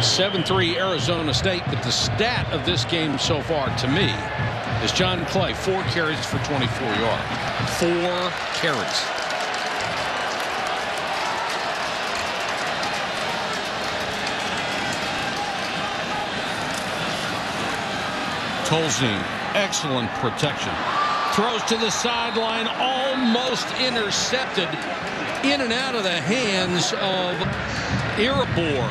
7-3 Arizona State, but the stat of this game so far to me is John Clay, 4 carries for 24 yards. 4 carries. Tolzien, excellent protection. Throws to the sideline, almost intercepted, in and out of the hands of Irabor.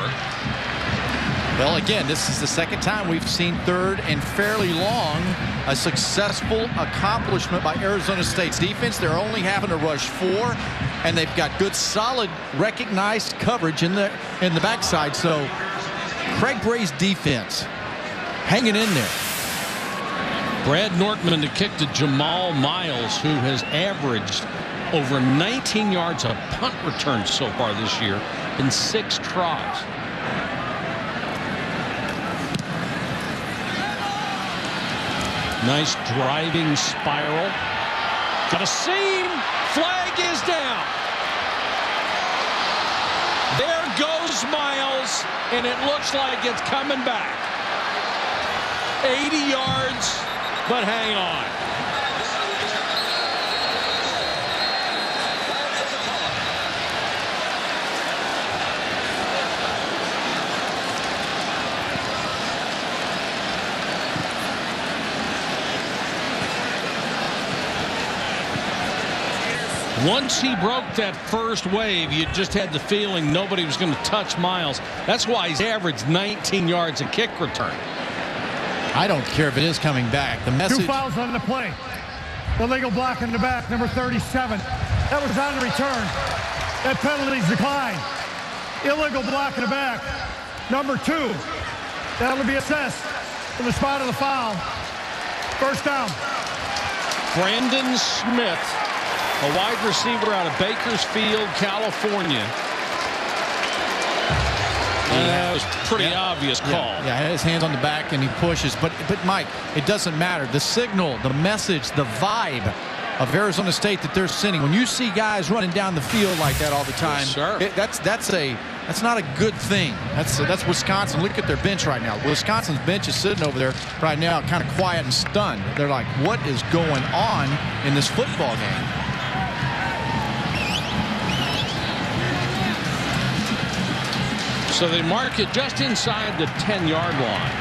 Well, again, this is the second time we've seen third and fairly long. A successful accomplishment by Arizona State's defense. They're only having to rush 4, and they've got good, solid, recognized coverage in the backside. So Craig Bray's defense hanging in there. Brad Nortman to kick to Jamal Miles, who has averaged over 19 yards of punt return so far this year in 6 tries. Nice driving spiral. Got a seam. Flag is down. There goes Miles, and it looks like it's coming back. 80 yards, but hang on. Once he broke that first wave, you just had the feeling nobody was going to touch Miles. That's why he's averaged 19 yards a kick return. I don't care if it is coming back. The message. 2 fouls on the play. Illegal block in the back, number 37. That was on the return. That penalty's declined. Illegal block in the back, number 2. That'll be assessed from the spot of the foul. First down. Brandon Smith, a wide receiver out of Bakersfield, California. That was a pretty obvious call. Yeah, his hands on the back and he pushes. But Mike, it doesn't matter. The signal, the message, the vibe of Arizona State that they're sending. When you see guys running down the field like that all the time, yes, that's not a good thing. That's Wisconsin. Look at their bench right now. Wisconsin's bench is sitting over there right now, kind of quiet and stunned. They're like, what is going on in this football game? So they mark it just inside the 10-yard line.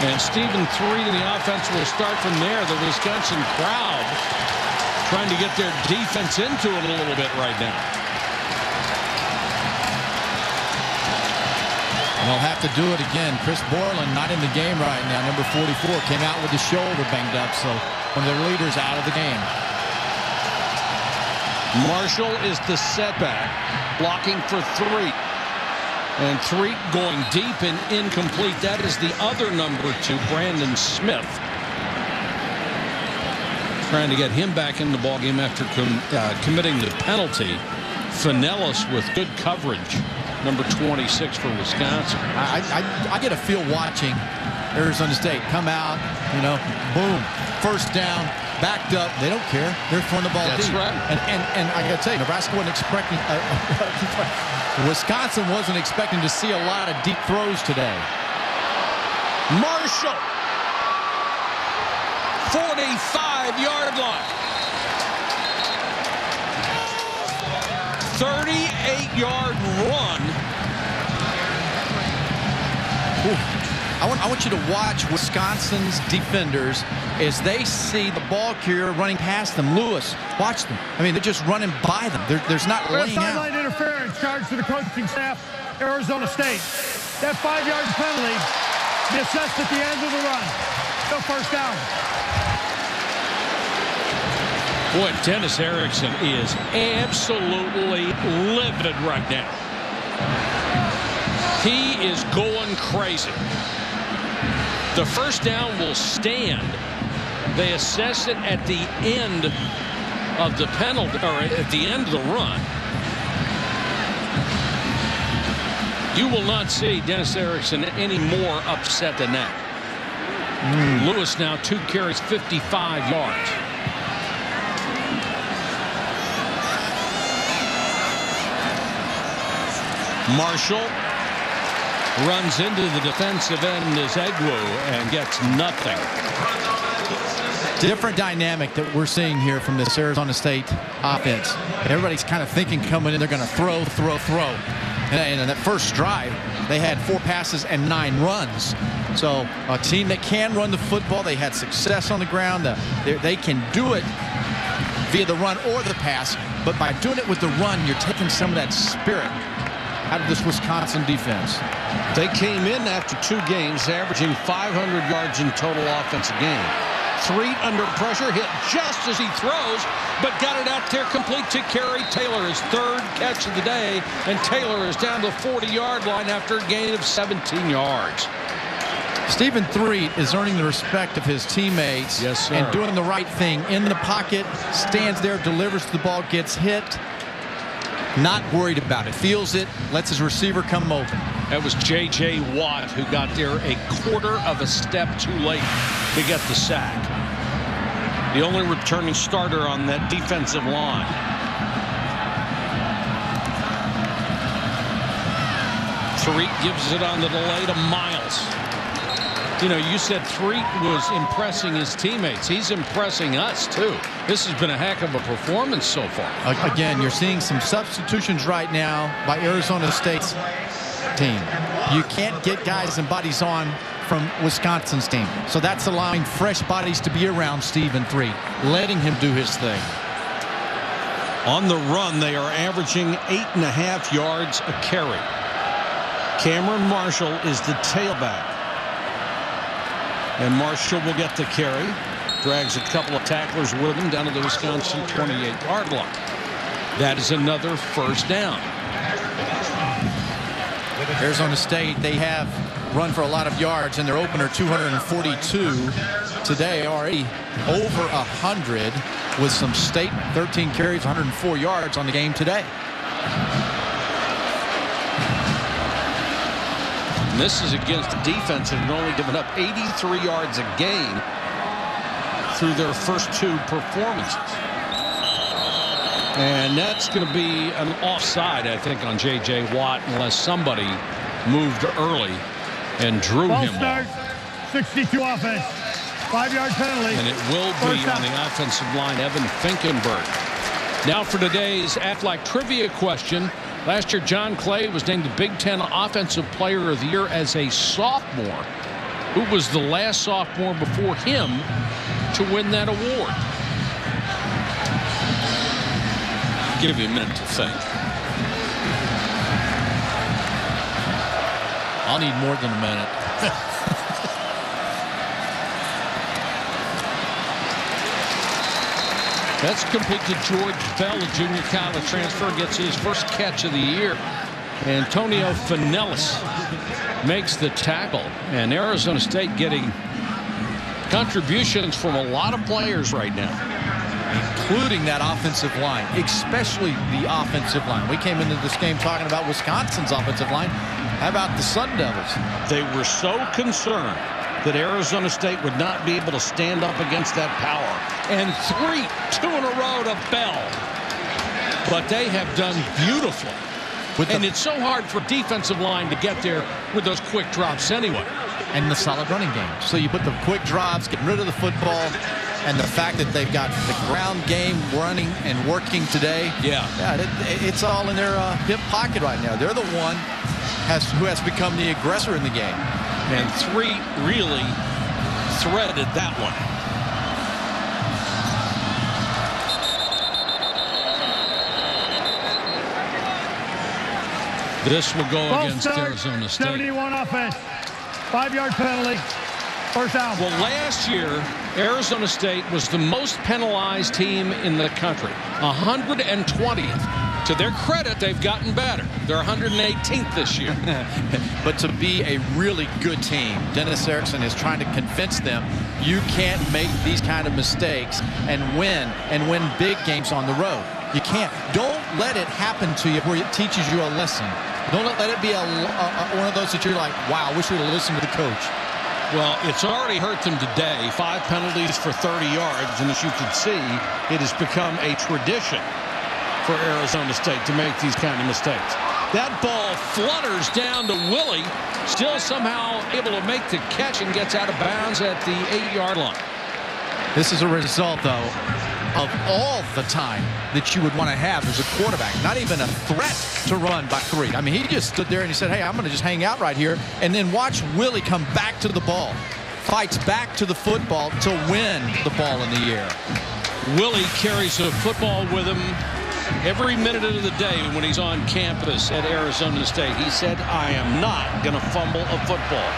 And Stephen Threet and the offense will start from there. The Wisconsin crowd trying to get their defense into it a little bit right now. And they'll have to do it again. Chris Borland not in the game right now. Number 44 came out with the shoulder banged up. So one of their leaders out of the game. Marshall is the setback, blocking for Threet. And Threet going deep and incomplete. That is the other number 2, Brandon Smith. Trying to get him back in the ballgame after committing the penalty. Finellis with good coverage. Number 26 for Wisconsin. I get a feel watching Arizona State come out, boom, first down, backed up. They don't care. They're throwing the ball deep. Right. And I got to tell you, Nebraska wasn't expecting, Wisconsin wasn't expecting to see a lot of deep throws today. Marshall, 45-yard line. 38-yard run. I want you to watch Wisconsin's defenders as they see the ball carrier running past them. Lewis, watch them. I mean, they're just running by them. There's not laying out. Sideline interference charged to the coaching staff, Arizona State. That 5-yard penalty be assessed at the end of the run. No first down. Boy, Dennis Erickson is absolutely livid right now. He is going crazy. The first down will stand. They assess it at the end of the penalty, or at the end of the run. You will not see Dennis Erickson any more upset than that. Lewis now 2 carries, 55 yards. Marshall runs into the defensive end as Egwu and gets nothing. Different dynamic that we're seeing here from this Arizona State offense. Everybody's kind of thinking coming in, they're going to throw. And in that first drive, they had 4 passes and 9 runs. So a team that can run the football, they had success on the ground. They can do it via the run or the pass. But by doing it with the run, you're taking some of that spirit out of this Wisconsin defense. They came in after 2 games, averaging 500 yards in total offense a game. Threet under pressure, hit just as he throws, but got it out there complete to Kerry Taylor, his 3rd catch of the day, and Taylor is down to the 40-yard line after a gain of 17 yards. Stephen Threet is earning the respect of his teammates. Yes, sir. And doing the right thing in the pocket, stands there, delivers the ball, gets hit. Not worried about it. Feels it, lets his receiver come open. That was J.J. Watt who got there a quarter of a step too late to get the sack. The only returning starter on that defensive line. Threet gives it on the delay to Miles. You know, you said Threet was impressing his teammates. He's impressing us, too. This has been a heck of a performance so far. Again, you're seeing some substitutions right now by Arizona State's team. You can't get guys and bodies on from Wisconsin's team. So that's allowing fresh bodies to be around Stephen Threet, letting him do his thing. On the run, they are averaging 8.5 yards a carry. Cameron Marshall is the tailback. And Marshall will get the carry. Drags a couple of tacklers with him down to the Wisconsin 28-yard line. That is another first down. Arizona State, they have run for a lot of yards in their opener, 242. Today, already over 100 with some state, 13 carries, 104 yards on the game today. And this is against a defense that had only given up 83 yards a game through their first 2 performances. And that's going to be an offside, I think, on J.J. Watt, unless somebody moved early and drew him off. 62 offense. 5-yard penalty. And it will be on the offensive line, Evan Finkenberg. Now for today's Aflac trivia question. Last year, John Clay was named the Big Ten Offensive Player of the Year as a sophomore. Who was the last sophomore before him to win that award? I'll give you a minute to think. I'll need more than a minute. That's complete to George Bell, a junior college transfer, gets his first catch of the year. Antonio Finellis makes the tackle, and Arizona State getting contributions from a lot of players right now, including that offensive line, especially the offensive line. We came into this game talking about Wisconsin's offensive line. How about the Sun Devils? They were so concerned that Arizona State would not be able to stand up against that power. And 2 in a row to Bell. But they have done beautifully. And it's so hard for defensive line to get there with those quick drops anyway. And the solid running game. So you put the quick drops, getting rid of the football, and the fact that they've got the ground game running and working today. Yeah, it's all in their hip pocket right now. They're the one who has become the aggressor in the game. And Threet really threaded that one. This will go against Arizona State. 71 offense. 5-yard penalty. First down. Well, last year, Arizona State was the most penalized team in the country. 120th. To their credit, they've gotten better. They're 118th this year. But to be a really good team, Dennis Erickson is trying to convince them you can't make these kind of mistakes and win big games on the road. You can't. Don't let it happen to you where it teaches you a lesson. Don't let it be one of those that you're like, wow, I wish we'd have listened to the coach. Well, it's already hurt them today. 5 penalties for 30 yards. And as you can see, it has become a tradition for Arizona State to make these kind of mistakes. That ball flutters down to Willie, still somehow able to make the catch and gets out of bounds at the 8-yard line. This is a result, though, of all the time that you would want to have as a quarterback. Not even a threat to run by Threet. I mean, he just stood there and he said, hey, I'm going to just hang out right here. And then watch Willie come back to the ball. Fights back to the football to win the ball in the air. Willie carries a football with him every minute of the day when he's on campus at Arizona State. He said, I am not going to fumble a football.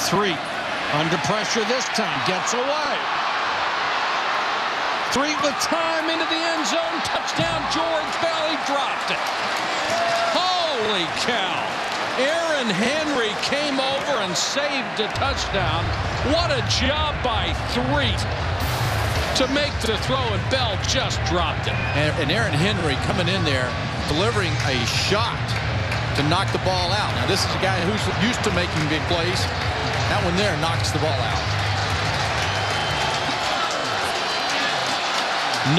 Threet under pressure this time, gets away. Threet with time into the end zone. Touchdown, George Bell. He dropped it. Holy cow. Aaron Henry came over and saved a touchdown. What a job by Threet to make the throw, and Bell just dropped it. And Aaron Henry coming in there, delivering a shot to knock the ball out. Now, this is a guy who's used to making big plays. That one there knocks the ball out.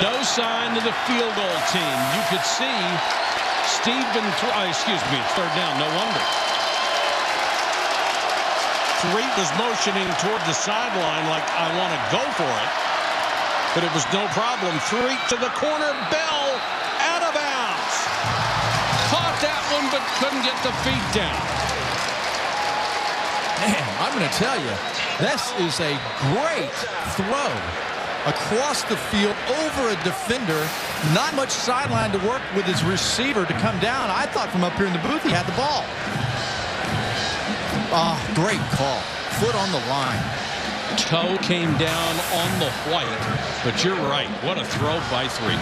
No sign of the field goal team. You could see Stephen, third down, no wonder. Threet was motioning toward the sideline like, I want to go for it. But it was no problem. Threet to the corner. Bell out of bounds. Caught that one, but couldn't get the feet down. Man, I'm going to tell you, this is a great throw across the field over a defender. Not much sideline to work with his receiver to come down. I thought from up here in the booth he had the ball. Oh, great call. Foot on the line. Toe came down on the white, but you're right. What a throw by Threet.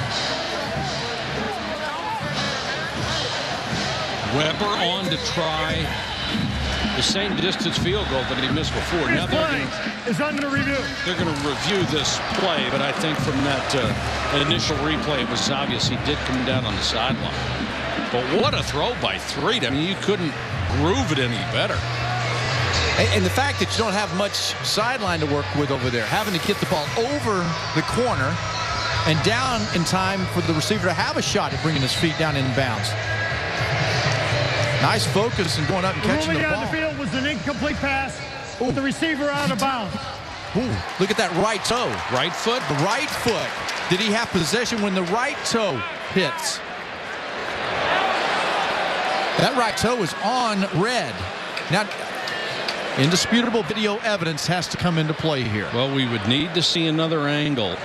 Weber on to try the same distance field goal that he missed before. This now play is under review. They're going to review this play, but I think from that initial replay, it was obvious he did come down on the sideline. But what a throw by Threet. I mean, you couldn't groove it any better. And the fact that you don't have much sideline to work with over there, having to get the ball over the corner and down in time for the receiver to have a shot at bringing his feet down in bounds. Nice focus and going up and catching the ball. Moving down the field was an incomplete pass with the receiver out of bounds. Ooh, look at that right toe. Right foot? The right foot. Did he have possession when the right toe hits? That right toe was on red. Now, indisputable video evidence has to come into play here. Well, we would need to see another angle.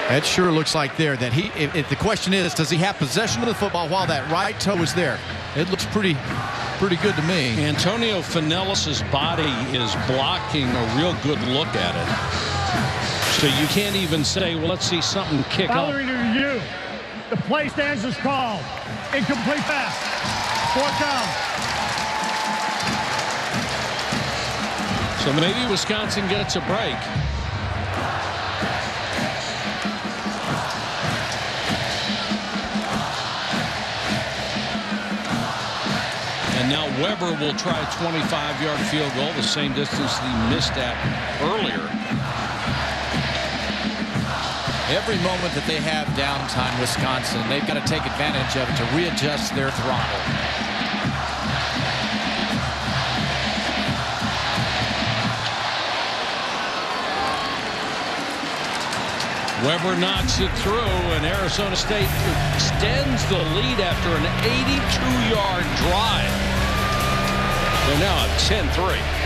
That sure looks like there that if the question is, does he have possession of the football while that right toe is there? It looks pretty good to me. Antonio Finellis' body is blocking a real good look at it. So you can't even say, well, let's see something kick up. Following the review, the play stands as called. Incomplete pass. Fourth down. So maybe Wisconsin gets a break. And now Weber will try a 25-yard field goal, the same distance that he missed at earlier. Every moment that they have downtime, Wisconsin, they've got to take advantage of it to readjust their throttle. Weber knocks it through, and Arizona State extends the lead after an 82-yard drive. They're now at 10-3.